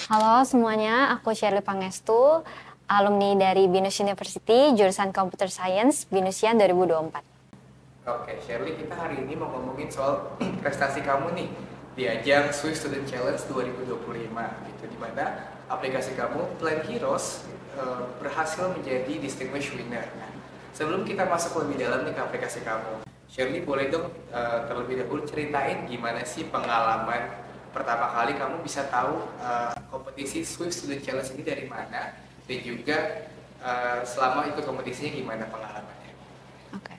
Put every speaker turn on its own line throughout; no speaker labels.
Halo semuanya, aku Shirley Pangestu, alumni dari BINUS University, jurusan Computer Science, BINUSian 2024.
Oke, Shirley, kita hari ini mau ngomongin soal prestasi kamu nih di ajang Swiss Student Challenge 2025, gitu, di mana aplikasi kamu Plan Heroes berhasil menjadi distinguished winner. Nah, sebelum kita masuk lebih dalam nih ke aplikasi kamu, Shirley boleh dong terlebih dahulu ceritain gimana sih pengalaman pertama kali kamu bisa tahu kompetisi Swiss Student Challenge ini dari mana, dan juga selama ikut kompetisinya gimana pengalamannya?
Oke.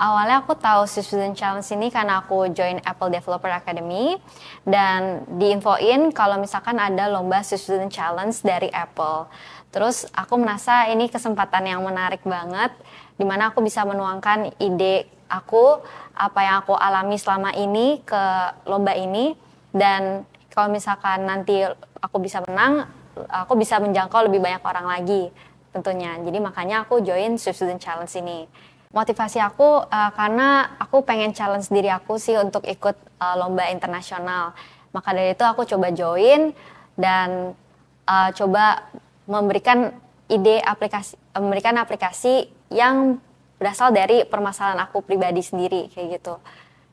Awalnya aku tahu Swiss Student Challenge ini karena aku join Apple Developer Academy dan diinfoin kalau misalkan ada lomba Swiss Student Challenge dari Apple. Terus aku merasa ini kesempatan yang menarik banget, dimana aku bisa menuangkan ide aku, apa yang aku alami selama ini ke lomba ini, dan kalau misalkan nanti aku bisa menang, aku bisa menjangkau lebih banyak orang lagi tentunya. Jadi makanya aku join Swiss Student Challenge ini. Motivasi aku karena aku pengen challenge diri aku sih untuk ikut lomba internasional. Maka dari itu aku coba join dan coba memberikan memberikan aplikasi yang berasal dari permasalahan aku pribadi sendiri kayak gitu.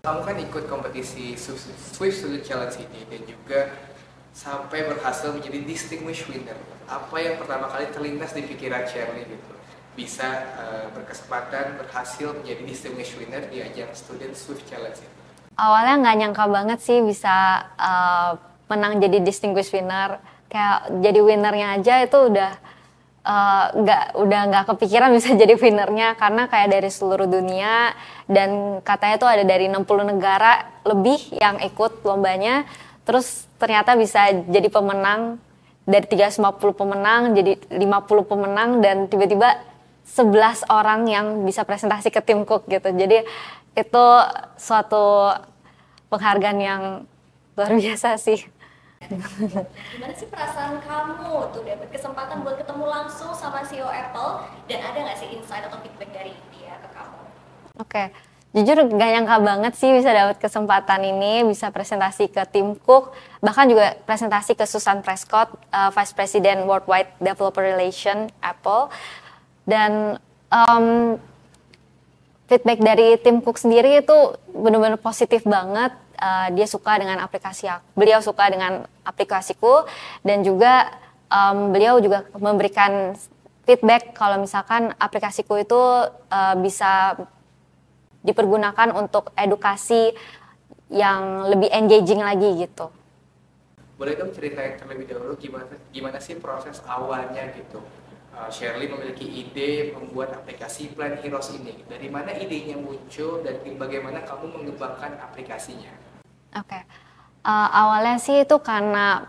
Kamu kan ikut kompetisi Swiss Student Challenge ini dan juga sampai berhasil menjadi distinguished winner. Apa yang pertama kali terlintas di pikiran Shirley gitu? Bisa berkesempatan berhasil menjadi distinguished winner di ajang Student Swift Challenge ini?
Awalnya nggak nyangka banget sih bisa menang jadi distinguished winner. Kayak jadi winnernya aja itu udah nggak kepikiran bisa jadi winnernya, karena kayak dari seluruh dunia dan katanya tuh ada dari 60 negara lebih yang ikut lombanya. Terus ternyata bisa jadi pemenang, dari 350 pemenang jadi 50 pemenang, dan tiba-tiba 11 orang yang bisa presentasi ke tim Cook gitu. Jadi itu suatu penghargaan yang luar biasa sih.
Gimana sih perasaan kamu tuh dapat kesempatan buat ketemu langsung sama CEO Apple, dan ada nggak sih insight atau feedback dari dia ke kamu?
Oke, jujur gak nyangka banget sih bisa dapat kesempatan ini, bisa presentasi ke tim Cook, bahkan juga presentasi ke Susan Prescott, Vice President Worldwide Developer Relation Apple. Dan feedback dari tim Cook sendiri itu benar-benar positif banget. Dia suka dengan beliau suka dengan aplikasiku, dan juga beliau juga memberikan feedback kalau misalkan aplikasiku itu bisa dipergunakan untuk edukasi yang lebih engaging lagi gitu.
Boleh dong ceritain terlebih dahulu gimana sih proses awalnya gitu? Shirley memiliki ide membuat aplikasi Plan Heroes ini. Dari mana idenya muncul dan bagaimana kamu mengembangkan aplikasinya?
Oke. Awalnya sih itu karena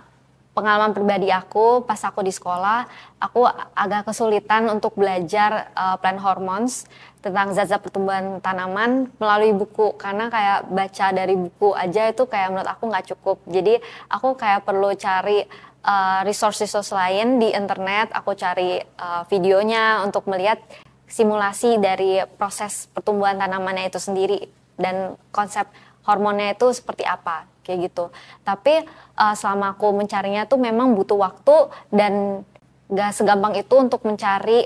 pengalaman pribadi aku pas aku di sekolah, aku agak kesulitan untuk belajar plant hormones tentang zat-zat pertumbuhan tanaman melalui buku, karena kayak baca dari buku aja itu kayak menurut aku nggak cukup. Jadi aku kayak perlu cari resource lain di internet, aku cari videonya untuk melihat simulasi dari proses pertumbuhan tanamannya itu sendiri dan konsep hormonnya itu seperti apa kayak gitu. Tapi selama aku mencarinya tuh memang butuh waktu dan gak segampang itu untuk mencari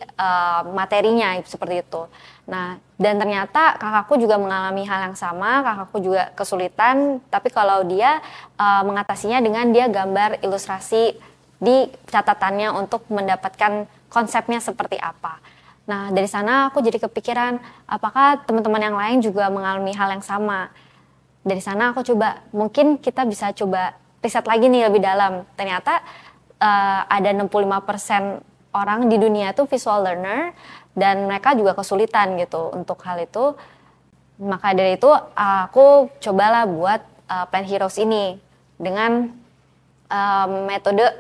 materinya seperti itu. Nah, dan ternyata kakakku juga mengalami hal yang sama, kakakku juga kesulitan, tapi kalau dia mengatasinya dengan dia gambar ilustrasi di catatannya untuk mendapatkan konsepnya seperti apa. Nah, dari sana aku jadi kepikiran, apakah teman-teman yang lain juga mengalami hal yang sama. Dari sana aku coba, mungkin kita bisa coba riset lagi nih lebih dalam. Ternyata ada 65% orang di dunia itu visual learner, dan mereka juga kesulitan gitu untuk hal itu. Maka dari itu aku cobalah buat Plan Heroes ini dengan metode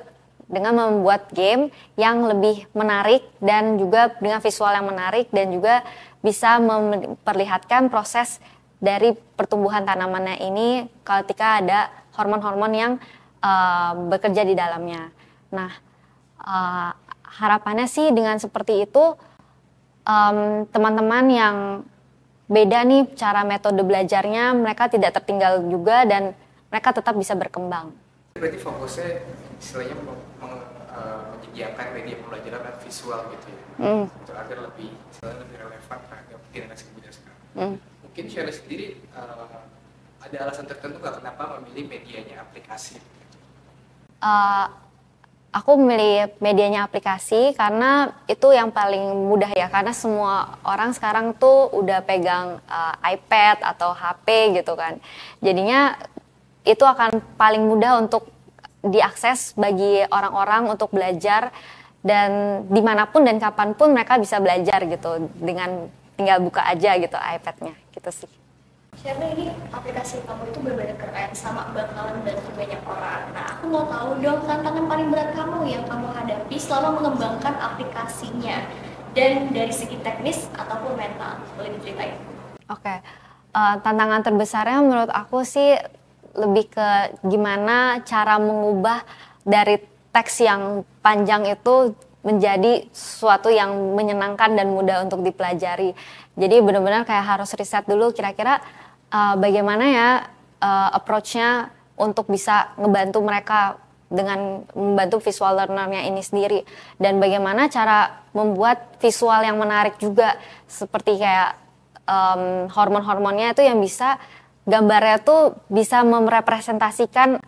dengan membuat game yang lebih menarik dan juga dengan visual yang menarik, dan juga bisa memperlihatkan proses dari pertumbuhan tanamannya ini ketika ada hormon-hormon yang bekerja di dalamnya. Nah, harapannya sih dengan seperti itu teman-teman yang beda nih cara metode belajarnya, mereka tidak tertinggal juga dan mereka tetap bisa berkembang.
Berarti fokusnya istilahnya menyediakan media pembelajaran dan visual gitu ya, untuk agar lebih istilahnya lebih relevan terhadap generasi muda sekarang. Mungkin Shirley sendiri ada alasan tertentu nggak kenapa memilih medianya aplikasi?
Aku memilih medianya aplikasi karena itu yang paling mudah ya, karena semua orang sekarang tuh udah pegang iPad atau HP gitu kan. Jadinya itu akan paling mudah untuk diakses bagi orang-orang untuk belajar, dan dimanapun dan kapanpun mereka bisa belajar gitu dengan tinggal buka aja gitu iPad-nya gitu sih.
Shirley, ini aplikasi kamu itu benar-benar keren, sama bakalan bantu banyak orang. Nah, aku mau tahu dong tantangan paling berat kamu yang kamu hadapi selama mengembangkan aplikasinya, dan dari segi teknis ataupun mental, boleh diceritain?
Oke. Tantangan terbesarnya menurut aku sih lebih ke gimana cara mengubah dari teks yang panjang itu menjadi sesuatu yang menyenangkan dan mudah untuk dipelajari. Jadi benar-benar kayak harus riset dulu kira-kira bagaimana ya approach-nya untuk bisa ngebantu mereka dengan membantu visual learner-nya ini sendiri, dan bagaimana cara membuat visual yang menarik juga, seperti kayak hormon-hormonnya itu yang bisa gambarnya tuh bisa merepresentasikan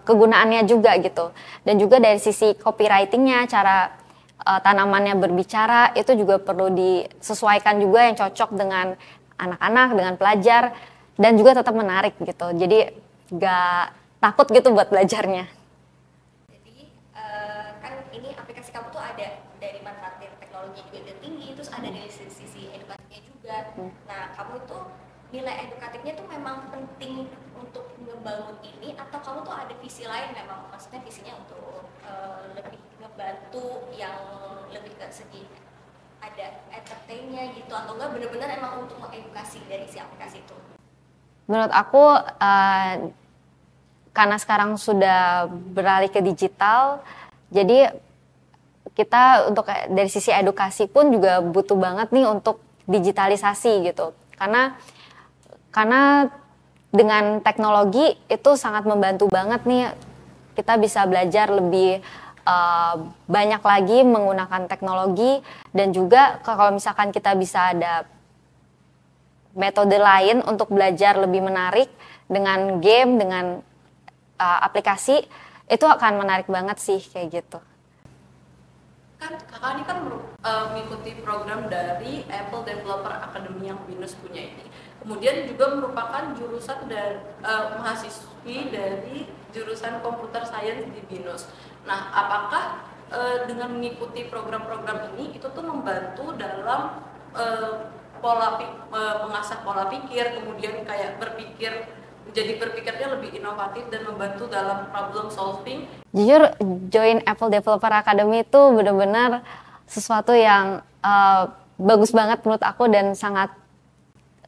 kegunaannya juga gitu. Dan juga dari sisi copywriting-nya, cara tanamannya berbicara itu juga perlu disesuaikan juga yang cocok dengan anak-anak, dengan pelajar, dan juga tetap menarik gitu. Jadi gak takut gitu buat belajarnya.
Jadi kan ini aplikasi kamu tuh ada dari manfaatin teknologi juga udah tinggi, terus ada dari sisi edukasinya juga. Nah, kamu tuh nilai edukatifnya tuh memang penting untuk ngebangun ini, atau kamu tuh ada visi lain memang, maksudnya visinya untuk lebih ngebantu yang lebih ke segi ada entertainnya gitu, atau enggak benar-benar emang untuk mengedukasi dari si aplikasi itu?
Menurut aku karena sekarang sudah beralih ke digital, jadi kita untuk dari sisi edukasi pun juga butuh banget nih untuk digitalisasi gitu. Karena dengan teknologi itu sangat membantu banget nih, kita bisa belajar lebih banyak lagi menggunakan teknologi, dan juga kalau misalkan kita bisa ada metode lain untuk belajar lebih menarik dengan game, dengan aplikasi, itu akan menarik banget sih kayak gitu.
Kan kakak ini kan mengikuti program dari Apple Developer Academy yang BINUS punya ini. Kemudian juga merupakan jurusan dari mahasiswi dari jurusan Computer Science di BINUS. Nah, apakah dengan mengikuti program-program ini itu tuh membantu dalam mengasah pola pikir, kemudian kayak berpikirnya lebih inovatif dan membantu dalam problem solving?
Jujur, join Apple Developer Academy itu benar-benar sesuatu yang bagus banget menurut aku dan sangat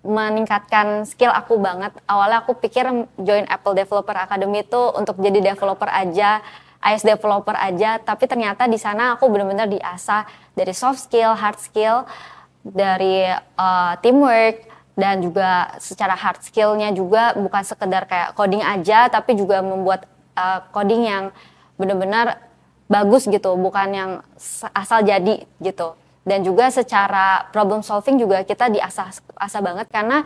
meningkatkan skill aku banget. Awalnya aku pikir join Apple Developer Academy itu untuk jadi developer aja, iOS developer aja, tapi ternyata di sana aku benar-benar diasah dari soft skill, hard skill, dari teamwork, dan juga secara hard skill-nya juga bukan sekedar kayak coding aja, tapi juga membuat coding yang benar-benar bagus gitu, bukan yang asal jadi gitu. Dan juga secara problem solving juga kita diasah banget, karena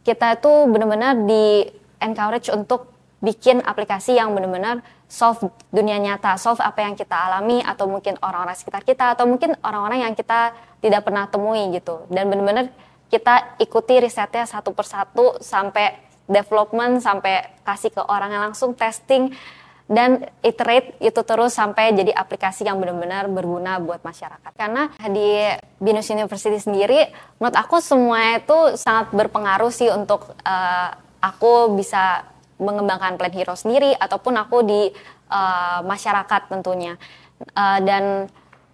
kita tuh benar-benar di encourage untuk bikin aplikasi yang benar-benar solve dunia nyata, solve apa yang kita alami, atau mungkin orang-orang sekitar kita, atau mungkin orang-orang yang kita tidak pernah temui gitu. Dan benar-benar kita ikuti risetnya satu persatu sampai development, sampai kasih ke orang yang langsung testing, dan iterate itu terus sampai jadi aplikasi yang benar-benar berguna buat masyarakat. Karena di BINUS University sendiri, menurut aku semua itu sangat berpengaruh sih untuk aku bisa mengembangkan Plan Hero sendiri, ataupun aku di masyarakat tentunya. Dan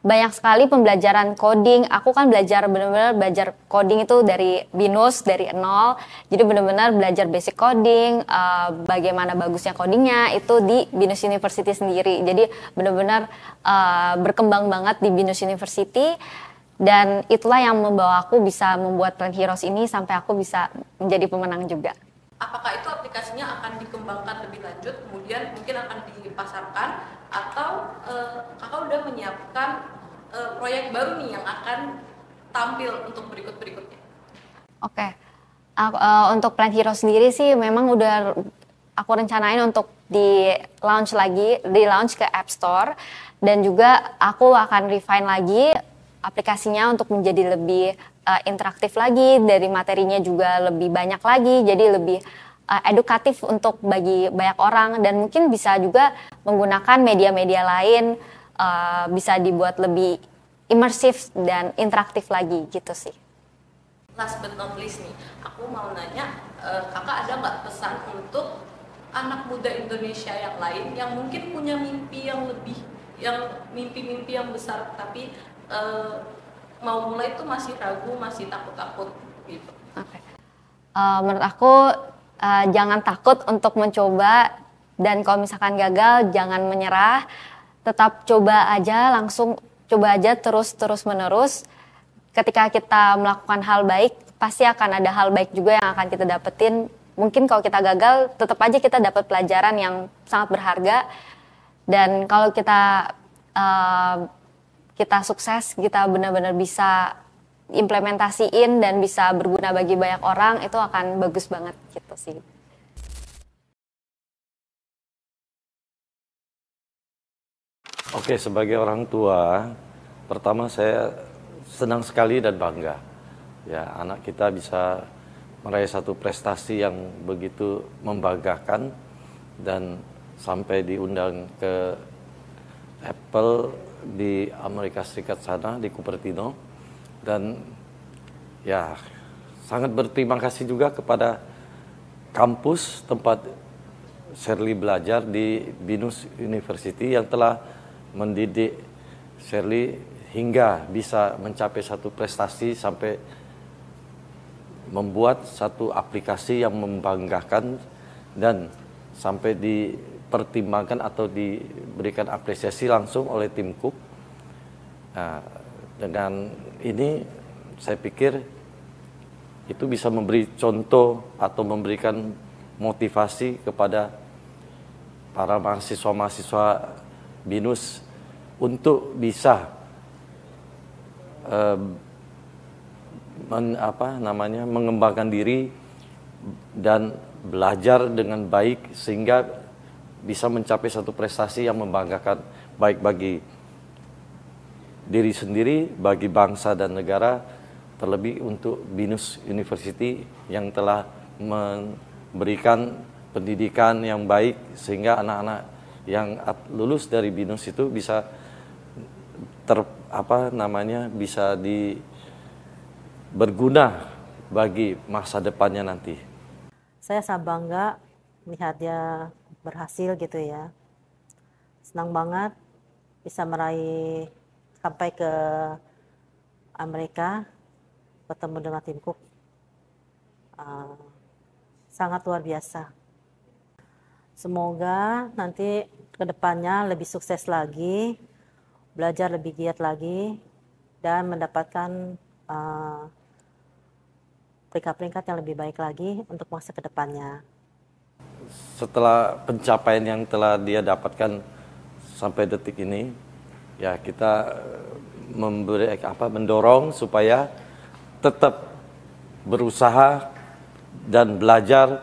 banyak sekali pembelajaran coding. Aku kan benar-benar belajar coding itu dari BINUS, dari nol. Jadi benar-benar belajar basic coding, bagaimana bagusnya codingnya itu di BINUS University sendiri. Jadi benar-benar berkembang banget di BINUS University, dan itulah yang membawa aku bisa membuat Plan Heroes ini sampai aku bisa menjadi pemenang juga.
Apakah itu aplikasi aplikasinya akan dikembangkan lebih lanjut, kemudian mungkin akan dipasarkan, atau kakak udah menyiapkan proyek baru nih yang akan tampil untuk berikut-berikutnya?
Oke. Untuk Plant Hero sendiri sih memang udah aku rencanain untuk di launch ke App Store, dan juga aku akan refine lagi aplikasinya untuk menjadi lebih interaktif lagi, dari materinya juga lebih banyak lagi, jadi lebih edukatif untuk bagi banyak orang, dan mungkin bisa juga menggunakan media-media lain, bisa dibuat lebih imersif dan interaktif lagi gitu sih.
Last but not least nih, aku mau nanya, kakak ada nggak pesan untuk anak muda Indonesia yang lain yang mungkin punya mimpi yang lebih, mimpi-mimpi yang besar, tapi mau mulai itu masih ragu, masih takut-takut gitu?
Oke. Menurut aku jangan takut untuk mencoba, dan kalau misalkan gagal jangan menyerah, tetap coba aja, terus menerus. Ketika kita melakukan hal baik, pasti akan ada hal baik juga yang akan kita dapetin. Mungkin kalau kita gagal, tetap aja kita dapat pelajaran yang sangat berharga. Dan kalau kita sukses, kita benar-benar bisa implementasiin dan bisa berguna bagi banyak orang, itu akan bagus banget gitu sih.
Oke, sebagai orang tua, pertama saya senang sekali dan bangga. Ya, anak kita bisa meraih satu prestasi yang begitu membanggakan dan sampai diundang ke Apple di Amerika Serikat sana, di Cupertino. Dan ya, sangat berterima kasih juga kepada kampus tempat Shirley belajar di Binus University yang telah mendidik Shirley hingga bisa mencapai satu prestasi sampai membuat satu aplikasi yang membanggakan dan sampai dipertimbangkan atau diberikan apresiasi langsung oleh tim Cook. Nah, dengan ini saya pikir itu bisa memberi contoh atau memberikan motivasi kepada para mahasiswa-mahasiswa Binus untuk bisa mengembangkan diri dan belajar dengan baik sehingga bisa mencapai satu prestasi yang membanggakan, baik bagi diri sendiri, bagi bangsa dan negara, terlebih untuk Binus University yang telah memberikan pendidikan yang baik sehingga anak-anak yang lulus dari Binus itu bisa bisa berguna bagi masa depannya nanti.
Saya sangat bangga melihat dia berhasil gitu ya. Senang banget bisa meraih sampai ke Amerika, ketemu dengan tim Cook. Sangat luar biasa. Semoga nanti ke depannya lebih sukses lagi, belajar lebih giat lagi, dan mendapatkan peringkat-peringkat yang lebih baik lagi untuk masa ke depannya.
Setelah pencapaian yang telah dia dapatkan sampai detik ini, ya kita mendorong supaya tetap berusaha dan belajar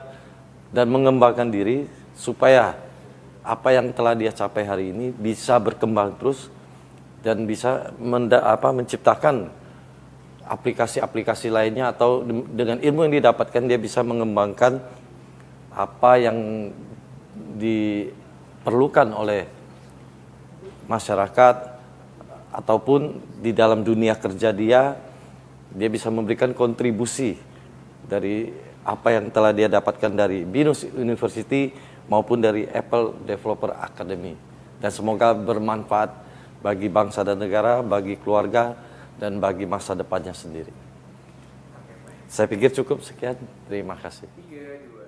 dan mengembangkan diri supaya apa yang telah dia capai hari ini bisa berkembang terus dan bisa menciptakan aplikasi-aplikasi lainnya, atau dengan ilmu yang didapatkan dia bisa mengembangkan apa yang diperlukan oleh masyarakat ataupun di dalam dunia kerja dia bisa memberikan kontribusi dari apa yang telah dia dapatkan dari Binus University maupun dari Apple Developer Academy. Dan semoga bermanfaat bagi bangsa dan negara, bagi keluarga, dan bagi masa depannya sendiri. Saya pikir cukup sekian. Terima kasih.
3, 2,